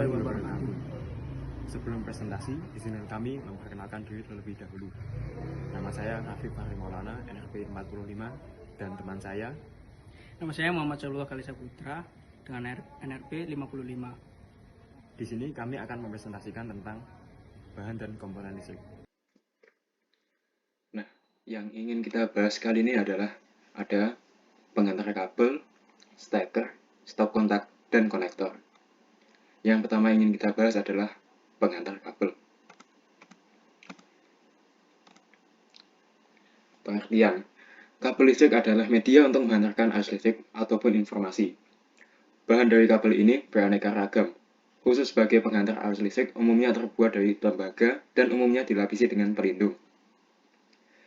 warahmatullahi wabarakatuh. Sebelum presentasi, izinkan kami memperkenalkan diri terlebih dahulu. Nama saya Rafif Fahri Maulana, NRP 45, dan teman saya. Nama saya Muhammad Syahrullah Kalisa Putra dengan NRP 55. Di sini kami akan mempresentasikan tentang bahan dan komponen listrik. Nah, yang ingin kita bahas kali ini adalah ada pengantar kabel, steker, stop kontak, dan konektor. Yang pertama ingin kita bahas adalah pengantar kabel. Pengertian, kabel listrik adalah media untuk menghantarkan arus listrik ataupun informasi. Bahan dari kabel ini beraneka ragam. Khusus sebagai penghantar arus listrik, umumnya terbuat dari tembaga dan umumnya dilapisi dengan pelindung.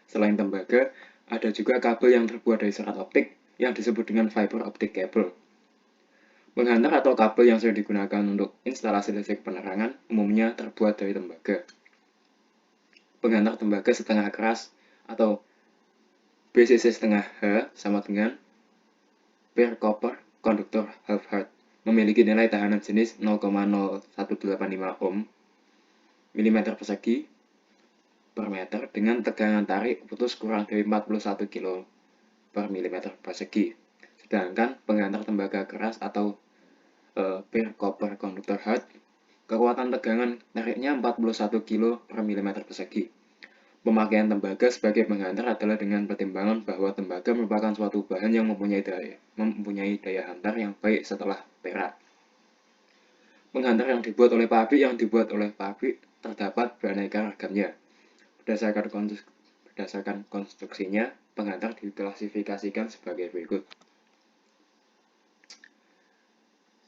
Selain tembaga, ada juga kabel yang terbuat dari serat optik yang disebut dengan fiber optic cable. Penghantar atau kabel yang sering digunakan untuk instalasi listrik penerangan umumnya terbuat dari tembaga. Penghantar tembaga setengah keras atau BCC setengah H sama dengan bare copper conductor half hard memiliki nilai tahanan jenis 0,0185 ohm mm persegi per meter dengan tegangan tarik putus kurang dari 41 kilo per mm persegi. Sedangkan penghantar tembaga keras atau bare copper conductor hard, kekuatan tegangan tariknya 41 kilo per mm persegi. Pemakaian tembaga sebagai penghantar adalah dengan pertimbangan bahwa tembaga merupakan suatu bahan yang mempunyai daya hantar yang baik setelah perak. Penghantar yang dibuat oleh pabrik terdapat beraneka ragamnya. Berdasarkan konstruksinya, penghantar diklasifikasikan sebagai berikut.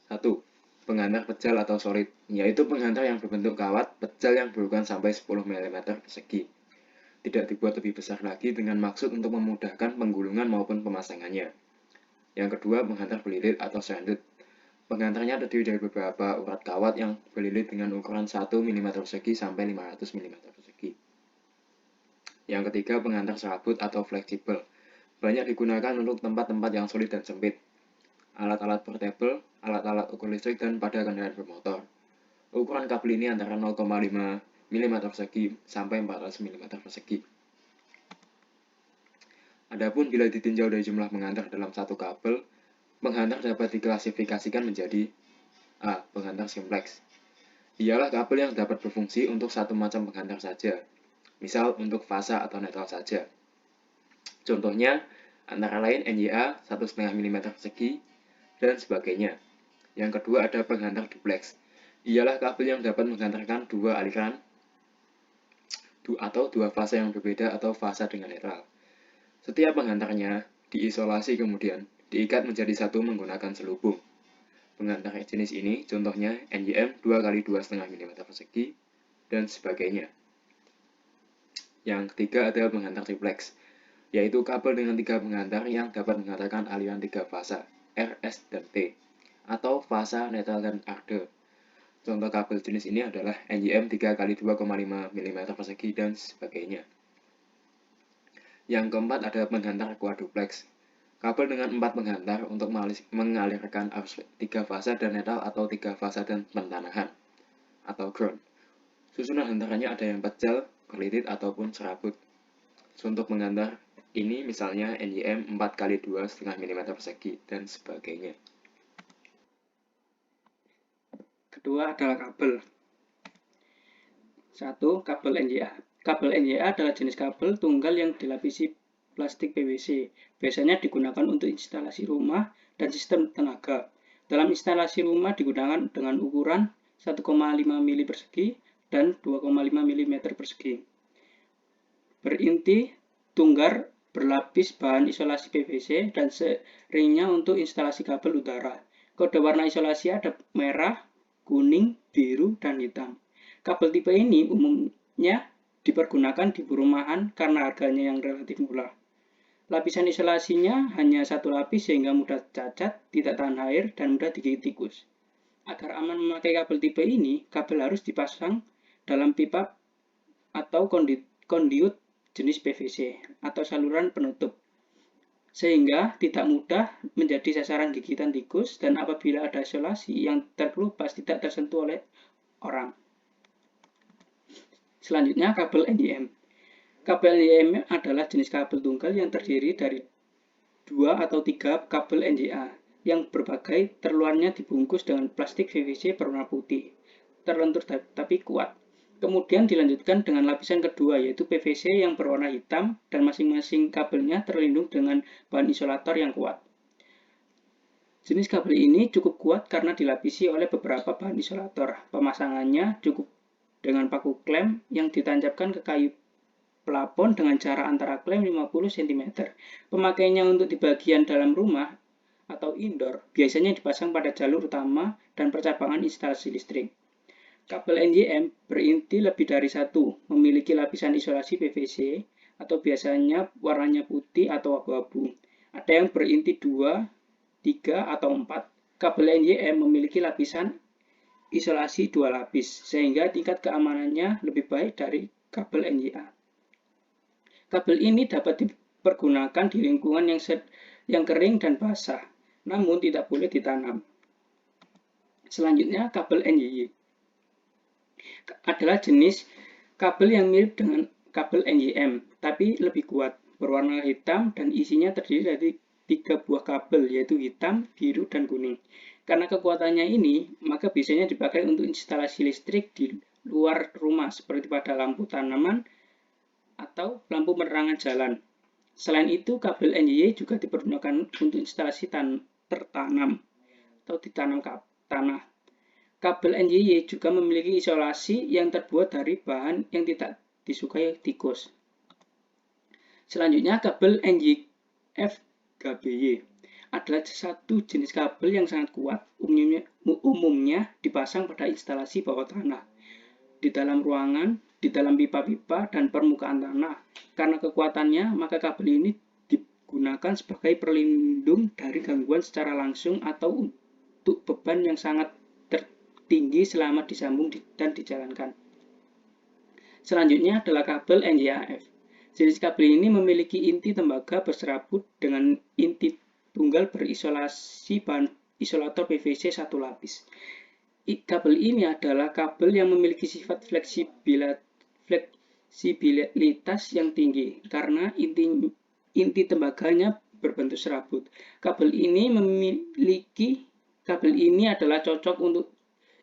1. Penghantar pejal atau solid, yaitu penghantar yang berbentuk kawat pejal yang berukuran sampai 10 mm persegi. Tidak dibuat lebih besar lagi dengan maksud untuk memudahkan penggulungan maupun pemasangannya. Yang kedua, penghantar belilit atau stranded. Penghantarnya terdiri dari beberapa urat kawat yang belilit dengan ukuran 1 mm persegi sampai 500 mm persegi. Yang ketiga, penghantar serabut atau fleksibel. Banyak digunakan untuk tempat-tempat yang sulit dan sempit. Alat-alat portable, alat-alat ukur listrik, dan pada kendaraan bermotor. Ukuran kabel ini antara 0,5 mm persegi sampai 400 mm persegi. Adapun bila ditinjau dari jumlah penghantar dalam satu kabel, penghantar dapat diklasifikasikan menjadi A. Penghantar simplex. Ialah kabel yang dapat berfungsi untuk satu macam penghantar saja, misal untuk fasa atau netral saja. Contohnya, antara lain NYA 1,5 mm persegi, dan sebagainya. Yang kedua ada penghantar duplex. Ialah kabel yang dapat menghantarkan dua aliran atau dua fasa yang berbeda atau fasa dengan netral. Setiap penghantarnya diisolasi kemudian diikat menjadi satu menggunakan selubung. Penghantar jenis ini contohnya NYM 2x2,5 mm persegi dan sebagainya. Yang ketiga ada penghantar triplex, yaitu kabel dengan tiga penghantar yang dapat menghantarkan aliran tiga fasa R, S, dan T, atau fasa, netral, dan arde. Contoh kabel jenis ini adalah NYM 3x2,5 mm persegi dan sebagainya. Yang keempat ada penghantar quadruplex, kabel dengan 4 penghantar untuk mengalirkan arus 3 fasa dan netral atau 3 fasa dan pentanahan, atau ground. Susunan hantarannya ada yang pejal, berlilit, ataupun serabut. Contoh penghantar ini misalnya NYM 4x2,5 mm persegi dan sebagainya. Kedua adalah kabel. 1. Kabel NYA. Kabel NYA adalah jenis kabel tunggal yang dilapisi plastik PVC. Biasanya digunakan untuk instalasi rumah dan sistem tenaga. Dalam instalasi rumah digunakan dengan ukuran 1,5 mm persegi dan 2,5 mm persegi. Berinti tunggar berlapis bahan isolasi PVC dan seringnya untuk instalasi kabel udara. Kode warna isolasi ada merah, kuning, biru, dan hitam. Kabel tipe ini umumnya dipergunakan di perumahan karena harganya yang relatif murah. Lapisan isolasinya hanya satu lapis sehingga mudah cacat, tidak tahan air, dan mudah digigit tikus. Agar aman memakai kabel tipe ini, kabel harus dipasang dalam pipa atau kondiut jenis PVC atau saluran penutup. sehingga tidak mudah menjadi sasaran gigitan tikus dan apabila ada isolasi yang terkelupas tidak tersentuh oleh orang. Selanjutnya, kabel NIM. Kabel NIM adalah jenis kabel tunggal yang terdiri dari 2 atau 3 kabel NJA yang berbagai terluarnya dibungkus dengan plastik PVC berwarna putih, terlentur tapi kuat. Kemudian dilanjutkan dengan lapisan kedua yaitu PVC yang berwarna hitam dan masing-masing kabelnya terlindung dengan bahan isolator yang kuat. Jenis kabel ini cukup kuat karena dilapisi oleh beberapa bahan isolator. Pemasangannya cukup dengan paku klem yang ditancapkan ke kayu plafon dengan jarak antara klem 50 cm. Pemakaiannya untuk di bagian dalam rumah atau indoor biasanya dipasang pada jalur utama dan percabangan instalasi listrik. Kabel NJM berinti lebih dari satu, memiliki lapisan isolasi PVC atau biasanya warnanya putih atau abu-abu. Ada yang berinti 2, 3, atau 4. Kabel NJM memiliki lapisan isolasi 2 lapis, sehingga tingkat keamanannya lebih baik dari kabel NJA. Kabel ini dapat dipergunakan di lingkungan yang kering dan basah, namun tidak boleh ditanam. Selanjutnya, kabel NYY adalah jenis kabel yang mirip dengan kabel NYM, tapi lebih kuat, berwarna hitam dan isinya terdiri dari 3 buah kabel, yaitu hitam, biru, dan kuning. Karena kekuatannya ini, maka biasanya dipakai untuk instalasi listrik di luar rumah, seperti pada lampu tanaman atau lampu penerangan jalan. Selain itu, kabel NYY juga dipergunakan untuk instalasi tertanam atau ditanam tanah. Kabel NYY juga memiliki isolasi yang terbuat dari bahan yang tidak disukai tikus. Selanjutnya, kabel NJF-GBY adalah satu jenis kabel yang sangat kuat, umumnya dipasang pada instalasi bawah tanah, di dalam ruangan, di dalam pipa-pipa, dan permukaan tanah. Karena kekuatannya, maka kabel ini digunakan sebagai pelindung dari gangguan secara langsung atau untuk beban yang sangat tinggi selama disambung dan dijalankan. Selanjutnya adalah kabel NJAF. Jenis kabel ini memiliki inti tembaga berserabut dengan inti tunggal berisolasi bahan isolator PVC 1 lapis. Kabel ini adalah kabel yang memiliki sifat fleksibilitas yang tinggi karena inti tembaganya berbentuk serabut. Kabel ini adalah cocok untuk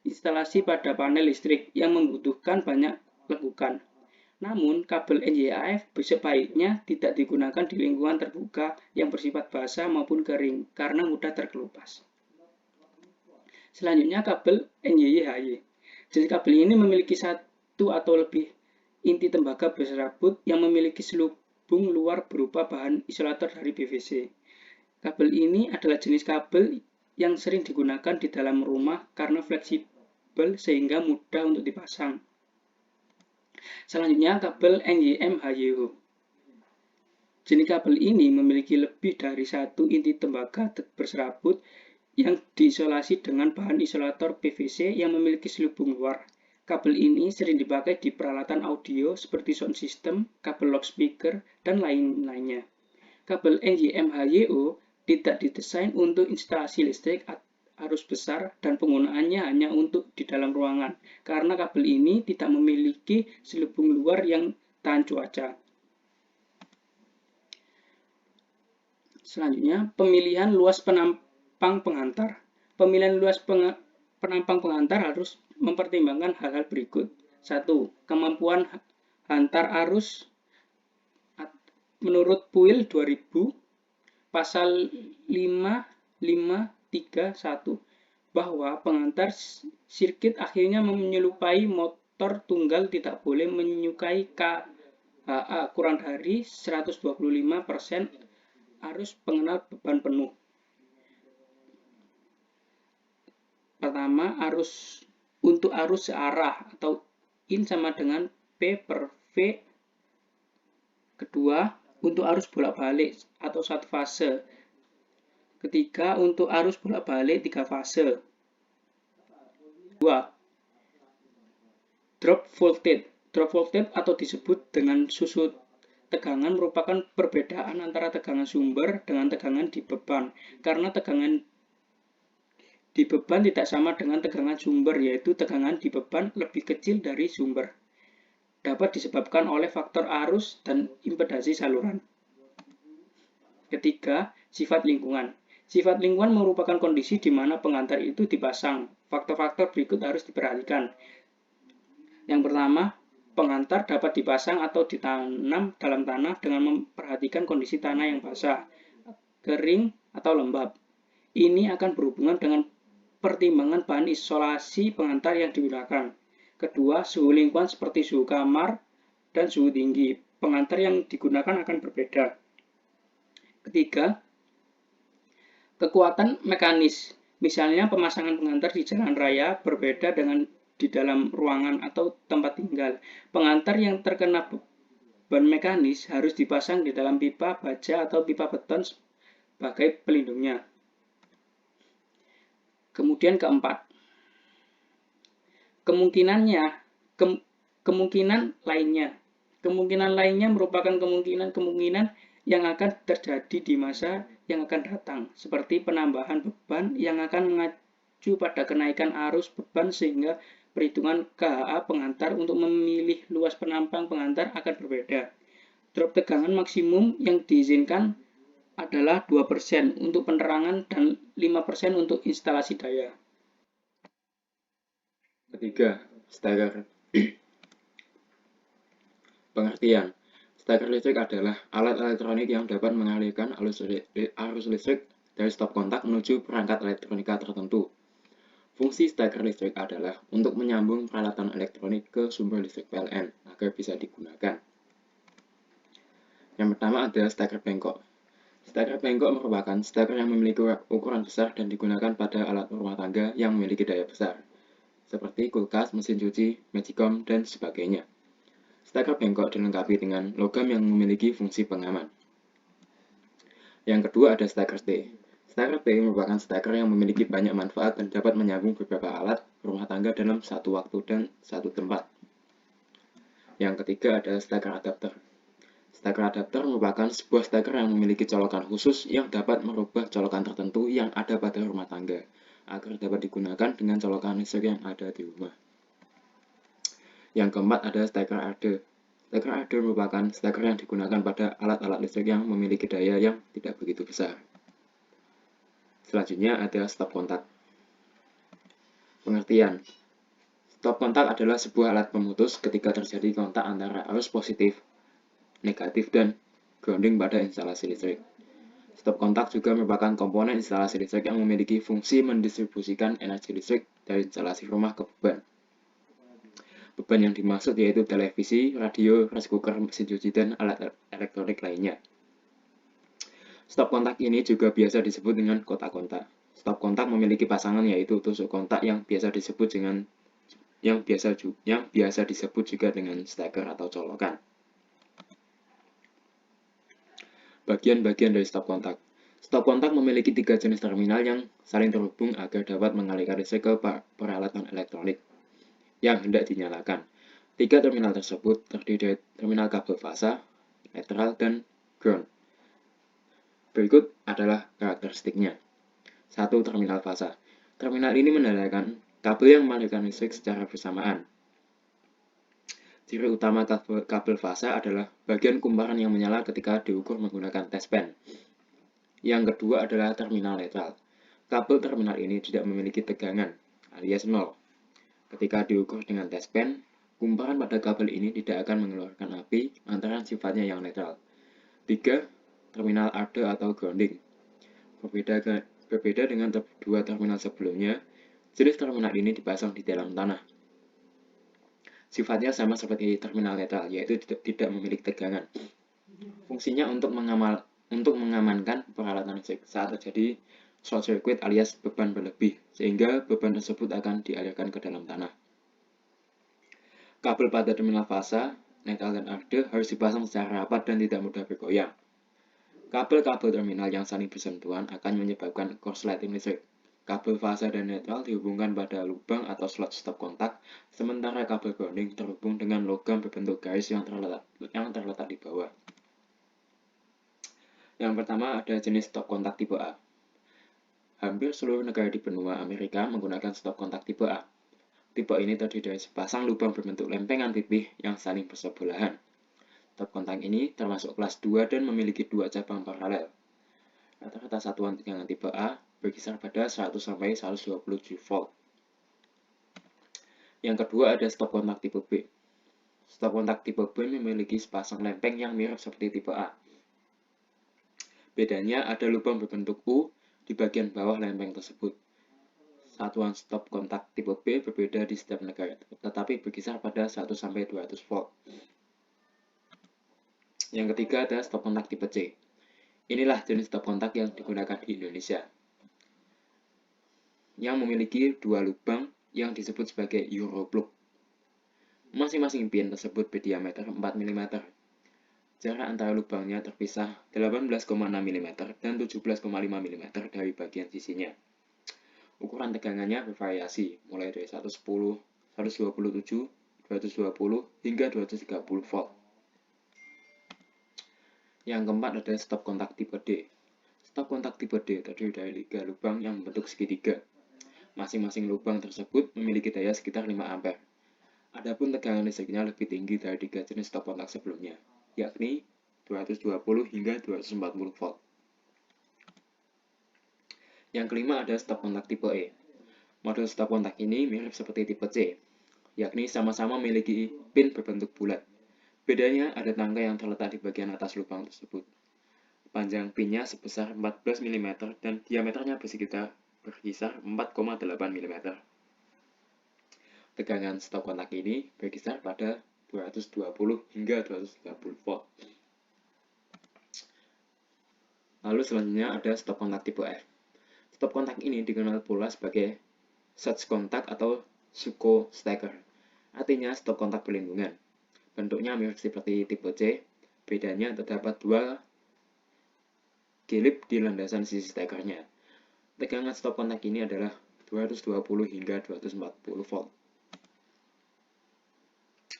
instalasi pada panel listrik yang membutuhkan banyak lekukan. Namun, kabel NJAF sebaiknya tidak digunakan di lingkungan terbuka yang bersifat basah maupun kering karena mudah terkelupas. Selanjutnya, kabel NYY-HY. Jenis kabel ini memiliki 1 atau lebih inti tembaga berserabut yang memiliki selubung luar berupa bahan isolator dari PVC. Kabel ini adalah jenis kabel yang sering digunakan di dalam rumah karena fleksibel sehingga mudah untuk dipasang. Selanjutnya, kabel NYM-HYO. Jenis kabel ini memiliki lebih dari 1 inti tembaga berserabut yang diisolasi dengan bahan isolator PVC yang memiliki selubung luar. Kabel ini sering dipakai di peralatan audio seperti sound system, kabel loudspeaker, dan lain-lainnya. Kabel NYM-HYO tidak didesain untuk instalasi listrik arus besar dan penggunaannya hanya untuk di dalam ruangan karena kabel ini tidak memiliki selubung luar yang tahan cuaca. Selanjutnya, pemilihan luas penampang pengantar. Pemilihan luas penampang pengantar harus mempertimbangkan hal-hal berikut. 1. Kemampuan hantar arus menurut PUIL 2000 pasal 5.5.3.1 bahwa pengantar sirkuit akhirnya menyerupai motor tunggal tidak boleh menyukai KHA kurang dari 125% arus pengenal beban penuh. Pertama, untuk arus searah atau in sama dengan P per V. Kedua, untuk arus bolak-balik atau 1 fase. Ketiga, untuk arus bolak-balik 3 fase. 2. Drop voltage. Drop voltage atau disebut dengan susut tegangan merupakan perbedaan antara tegangan sumber dengan tegangan di beban. Karena tegangan di beban tidak sama dengan tegangan sumber, yaitu tegangan di beban lebih kecil dari sumber. Dapat disebabkan oleh faktor arus dan impedasi saluran. Ketiga, sifat lingkungan. Sifat lingkungan merupakan kondisi di mana pengantar itu dipasang. Faktor-faktor berikut harus diperhatikan. Yang pertama, pengantar dapat dipasang atau ditanam dalam tanah dengan memperhatikan kondisi tanah yang basah, kering, atau lembab. Ini akan berhubungan dengan pertimbangan bahan isolasi pengantar yang digunakan. Kedua, suhu lingkungan seperti suhu kamar dan suhu tinggi. Pengantar yang digunakan akan berbeda. Ketiga, kekuatan mekanis. Misalnya pemasangan pengantar di jalan raya berbeda dengan di dalam ruangan atau tempat tinggal. Pengantar yang terkena beban mekanis harus dipasang di dalam pipa baja atau pipa beton sebagai pelindungnya. Kemudian keempat, kemungkinan lainnya merupakan kemungkinan yang akan terjadi di masa yang akan datang, seperti penambahan beban yang akan mengacu pada kenaikan arus beban sehingga perhitungan KHA pengantar untuk memilih luas penampang pengantar akan berbeda. Drop tegangan maksimum yang diizinkan adalah 2% untuk penerangan dan 5% untuk instalasi daya. Ketiga, steker. Pengertian. Steker listrik adalah alat elektronik yang dapat mengalirkan arus listrik dari stop kontak menuju perangkat elektronika tertentu. Fungsi steker listrik adalah untuk menyambung peralatan elektronik ke sumber listrik PLN agar bisa digunakan. Yang pertama ada steker bengkok. Steker bengkok merupakan steker yang memiliki ukuran besar dan digunakan pada alat rumah tangga yang memiliki daya besar, seperti kulkas, mesin cuci, magicom, dan sebagainya. Steker bengkok dilengkapi dengan logam yang memiliki fungsi pengaman. Yang kedua ada steker T. Steker T merupakan steker yang memiliki banyak manfaat dan dapat menyambung beberapa alat rumah tangga dalam satu waktu dan satu tempat. Yang ketiga ada steker adapter. Steker adapter merupakan sebuah steker yang memiliki colokan khusus yang dapat merubah colokan tertentu yang ada pada rumah tangga agar dapat digunakan dengan colokan listrik yang ada di rumah. Yang keempat ada steker adder. Steker adder merupakan steker yang digunakan pada alat-alat listrik yang memiliki daya yang tidak begitu besar. Selanjutnya ada stop kontak. Pengertian. Stop kontak adalah sebuah alat pemutus ketika terjadi kontak antara arus positif, negatif, dan grounding pada instalasi listrik. Stop kontak juga merupakan komponen instalasi listrik yang memiliki fungsi mendistribusikan energi listrik dari instalasi rumah ke beban. Beban yang dimaksud yaitu televisi, radio, rice cooker, mesin cuci, dan alat elektronik lainnya. Stop kontak ini juga biasa disebut dengan kotak kontak. Stop kontak memiliki pasangan yaitu tusuk kontak yang biasa disebut juga dengan steker atau colokan. Bagian-bagian dari stop kontak. Stop kontak memiliki 3 jenis terminal yang saling terhubung agar dapat mengalirkan listrik ke peralatan elektronik yang hendak dinyalakan. 3 terminal tersebut terdiri dari terminal kabel fasa, netral, dan ground. Berikut adalah karakteristiknya. 1. Terminal fasa. Terminal ini menandakan kabel yang mengalirkan listrik secara bersamaan. Ciri utama kabel fasa adalah bagian kumparan yang menyala ketika diukur menggunakan test pen. Yang kedua adalah terminal netral. Kabel terminal ini tidak memiliki tegangan, alias 0. Ketika diukur dengan test pen, kumparan pada kabel ini tidak akan mengeluarkan api lantaran sifatnya yang netral. 3. Terminal adder atau grounding. Berbeda dengan dua terminal sebelumnya, jenis terminal ini dipasang di dalam tanah. Sifatnya sama seperti terminal netral, yaitu tidak memiliki tegangan. Fungsinya untuk mengamankan peralatan listrik saat terjadi short circuit alias beban berlebih, sehingga beban tersebut akan dialirkan ke dalam tanah. Kabel pada terminal fasa, netral, dan adder harus dipasang secara rapat dan tidak mudah bergoyang. Kabel-kabel terminal yang saling bersentuhan akan menyebabkan korsleting listrik. Kabel fasa dan netral dihubungkan pada lubang atau slot stop kontak, sementara kabel grounding terhubung dengan logam berbentuk garis yang terletak di bawah. Yang pertama ada jenis stop kontak tipe A. Hampir seluruh negara di benua Amerika menggunakan stop kontak tipe A. Tipe ini terdiri dari sepasang lubang berbentuk lempengan pipih yang saling bersebelahan. Stop kontak ini termasuk kelas 2 dan memiliki dua cabang paralel. Rata-rata satuan tegangan tipe A berkisar pada 100–127 volt. Yang kedua ada stop kontak tipe B. Stop kontak tipe B memiliki sepasang lempeng yang mirip seperti tipe A. Bedanya ada lubang berbentuk U di bagian bawah lempeng tersebut. Satuan stop kontak tipe B berbeda di setiap negara, tetapi berkisar pada 1–200 volt. Yang ketiga ada stop kontak tipe C. Inilah jenis stop kontak yang digunakan di Indonesia, yang memiliki dua lubang yang disebut sebagai Europlug. Masing-masing pin tersebut berdiameter 4 mm. Jarak antara lubangnya terpisah 18,6 mm dan 17,5 mm dari bagian sisinya. Ukuran tegangannya bervariasi, mulai dari 110, 127, 220, hingga 230 volt. Yang keempat ada stop kontak tipe D. Stop kontak tipe D terdiri dari 3 lubang yang membentuk segitiga. Masing-masing lubang tersebut memiliki daya sekitar 5 ampere. Adapun tegangan listriknya lebih tinggi dari 3 jenis stop kontak sebelumnya, yakni 220 hingga 240 volt. Yang kelima ada stop kontak tipe E. Model stop kontak ini mirip seperti tipe C, yakni sama-sama memiliki pin berbentuk bulat. Bedanya ada tangga yang terletak di bagian atas lubang tersebut. Panjang pinnya sebesar 14 mm dan diameternya berkisar 4,8 mm. Tegangan stop kontak ini berkisar pada 220 hingga 230 volt. Lalu selanjutnya ada stop kontak tipe F. Stop kontak ini dikenal pula sebagai surge kontak atau Schuko Stecker. Artinya stop kontak perlindungan. Bentuknya mirip seperti tipe C, bedanya terdapat dua kilip di landasan sisi stekernya. Tegangan stop kontak ini adalah 220 hingga 240 volt.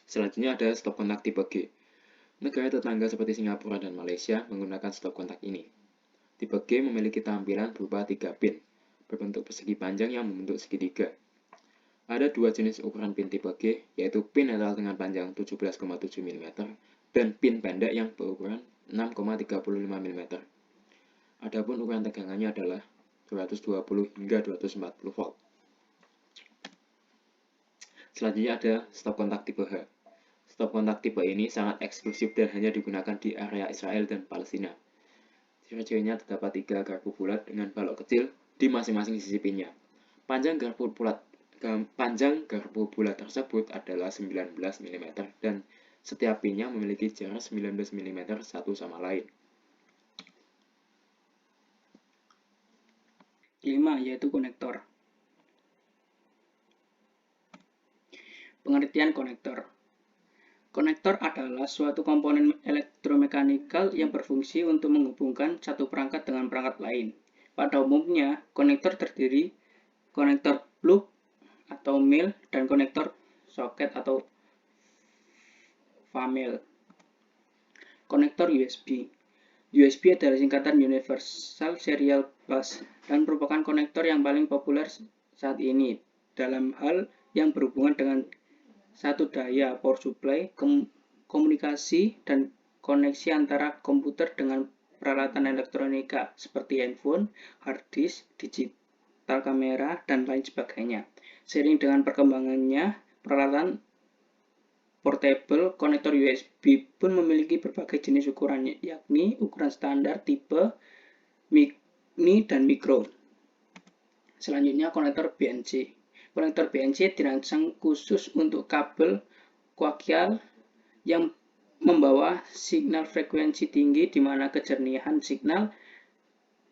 Selanjutnya ada stop kontak tipe G. Negara tetangga seperti Singapura dan Malaysia menggunakan stop kontak ini. Tipe G memiliki tampilan berupa 3 pin, berbentuk persegi panjang yang membentuk segitiga. Ada dua jenis ukuran pin tipe G, yaitu pin netral dengan panjang 17,7 mm dan pin pendek yang berukuran 6,35 mm. Adapun ukuran tegangannya adalah 220 hingga 240 volt. Selanjutnya ada stop kontak tipe H. Stop kontak tipe ini sangat eksklusif dan hanya digunakan di area Israel dan Palestina. Ciri-cirinya terdapat 3 garpu bulat dengan balok kecil di masing-masing sisi pinnya. Panjang garpu bulat tersebut adalah 19 mm dan setiap pinnya memiliki jarak 19 mm satu sama lain. Kelima yaitu konektor. Pengertian konektor. Konektor adalah suatu komponen elektromekanikal yang berfungsi untuk menghubungkan satu perangkat dengan perangkat lain. Pada umumnya, konektor terdiri konektor plug atau mil dan konektor soket atau famil. Konektor USB. USB adalah singkatan Universal Serial Bus dan merupakan konektor yang paling populer saat ini dalam hal yang berhubungan dengan satu daya power supply, komunikasi, dan koneksi antara komputer dengan peralatan elektronika seperti handphone, hard disk, digital kamera, dan lain sebagainya. Seiring dengan perkembangannya, peralatan portable konektor USB pun memiliki berbagai jenis ukurannya, yakni ukuran standar, tipe, mini, dan mikro. Selanjutnya konektor BNC. Konektor BNC dirancang khusus untuk kabel koaksial yang membawa signal frekuensi tinggi di mana kejernihan signal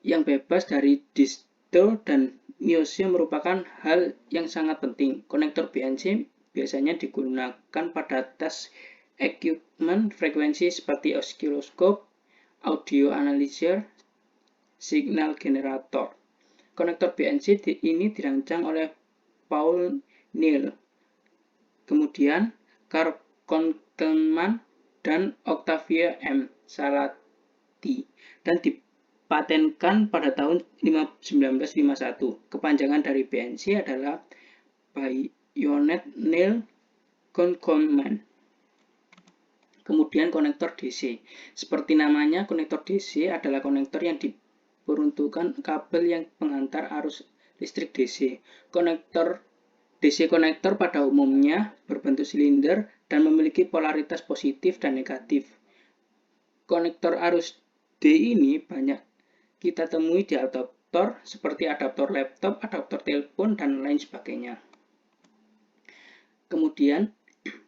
yang bebas dari distorsi dan meiose merupakan hal yang sangat penting. Konektor BNC biasanya digunakan pada tes equipment frekuensi seperti osiloskop, audio analyzer, signal generator. Konektor BNC ini dirancang oleh Paul Neal, kemudian Carl Konkelman dan Octavia M. mati dan dipatenkan pada tahun 1951. Kepanjangan dari BNC adalah Bayonet Nail Conconement. Kemudian konektor DC. Seperti namanya, konektor DC adalah konektor yang diperuntukkan kabel yang pengantar arus listrik DC. Konektor DC konektor pada umumnya berbentuk silinder dan memiliki polaritas positif dan negatif. Konektor arus D ini banyak kita temui di adaptor seperti adaptor laptop, adaptor telepon, dan lain sebagainya. Kemudian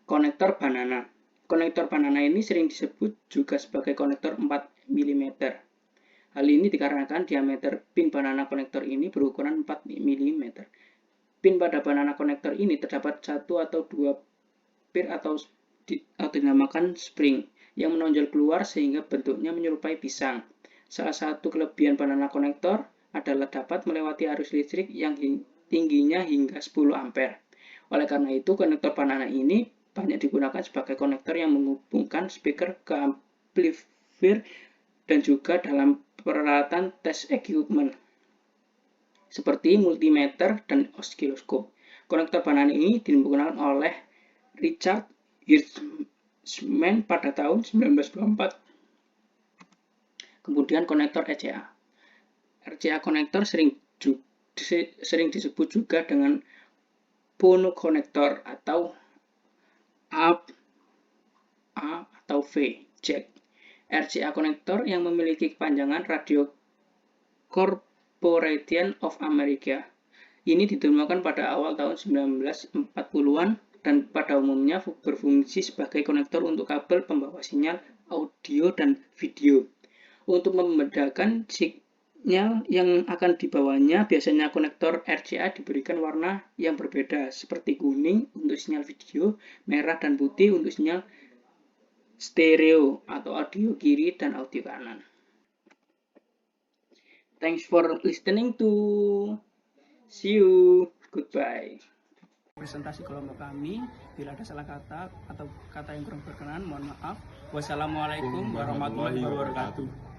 konektor banana. Konektor banana ini sering disebut juga sebagai konektor 4 mm. Hal ini dikarenakan diameter pin banana konektor ini berukuran 4 mm. Pin pada banana konektor ini terdapat satu atau dua pir atau dinamakan spring yang menonjol keluar sehingga bentuknya menyerupai pisang. Salah satu kelebihan banana konektor adalah dapat melewati arus listrik yang tingginya hingga 10 ampere. Oleh karena itu, konektor banana ini banyak digunakan sebagai konektor yang menghubungkan speaker ke amplifier dan juga dalam peralatan test equipment seperti multimeter dan osiloskop. Konektor banana ini digunakan oleh Richard Hirschman pada tahun 1924. Kemudian konektor RCA. RCA konektor sering disebut juga dengan phono-konektor atau A atau V, jack. RCA konektor yang memiliki kepanjangan Radio Corporation of America. Ini ditemukan pada awal tahun 1940-an dan pada umumnya berfungsi sebagai konektor untuk kabel pembawa sinyal audio dan video. Untuk membedakan sinyal yang akan dibawanya, biasanya konektor RCA diberikan warna yang berbeda, seperti kuning untuk sinyal video, merah dan putih untuk sinyal stereo atau audio kiri dan audio kanan. Thanks for listening to. See you. Goodbye. Presentasi kelompok kami, bila ada salah kata atau kata yang kurang berkenan, mohon maaf. Wassalamualaikum warahmatullahi wabarakatuh.